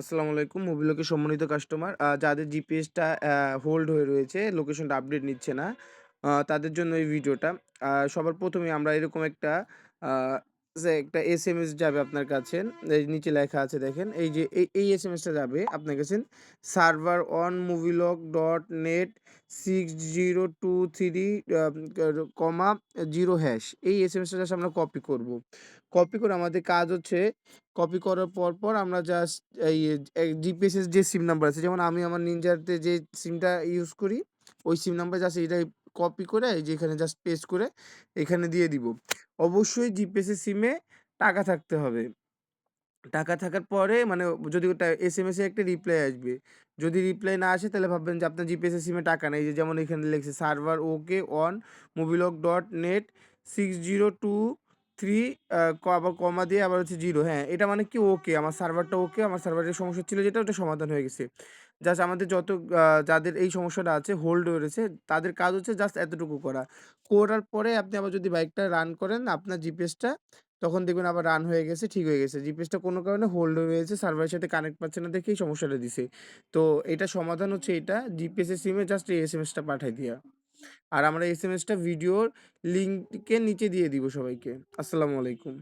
আসসালামু আলাইকুম। মোবিলোকের সম্মানিত কাস্টমার যাদের জিপিএসটা হোল্ড হয়ে রয়েছে, লোকেশনটা আপডেট নিচ্ছে না, তাদের জন্য এই ভিডিওটা। সবার ১ম এ আমরা এরকম একটা আ যে একটা এসএমএস যাবে আপনার কাছে। এই নিচে লেখা আছে দেখেন। এই যে এই এসএমএসটা যাবে আপনার কাছে server on mobilog.net 6023 comma 0 hash এই এসএমএসটা জাস্ট আমরা কপি করব। কপি করে আমাদের কাজ হচ্ছে কপি করার পর আমরা জাস্ট এই জিপিএস এর যে সিম নাম্বার আছে যেমন আমি আমার নিনজাতে যে সিমটা ইউজ করি, ওই সিম নাম্বার জাস্ট এটাই কপি করে এই যে এখানে জাস্ট পেস্ট করে এখানে দিয়ে দিব। অবশ্যই জিপিএস এর সিমে টাকা থাকতে হবে। টাকা থাকার পরে মানে যদি ওটা এসএমএস এ একটা রিপ্লাই আসবে। যদি রিপ্লাই না আসে তাহলে ভাববেন যে আপনার জিপিএস এর সিমে টাকা নেই। যে যেমন এখানে লিখছে সার্ভার ওকে অন mobilog.net 6023 আবার কমা দিয়ে আবার হচ্ছে 0 হ্যাঁ, এটা মানে কি ওকে আমার সার্ভারটা ওকে, আমার সার্ভারের সমস্যা ছিল যেটা ওটা সমাধান হয়ে গেছে। জাস্ট আমাদের যত যাদের এই সমস্যাটা আছে হোল্ড হয়ে রয়েছে তাদের কাজ হচ্ছে জাস্ট এতটুকু করা। করার পরে আপনি আবার যদি বাইকটা রান করেন আপনার জিপিএসটা তখন দেখবেন আবার রান হয়ে গেছে, ঠিক হয়ে গেছে। জিপিএসটা কোনো কারণে হোল্ড হয়ে রয়েছে, সার্ভারের সাথে কানেক্ট পাচ্ছে না দেখেই সমস্যাটা দিছে। তো এটার সমাধান হচ্ছে এটা, জিপিএস এর সিমে জাস্ট এই এসএমএসটা পাঠায় দিয়া। আর আমরা এসএমএসটা ভিডিওর লিঙ্কের নিচে দিয়ে দিব সবাইকে। আসসালামু আলাইকুম।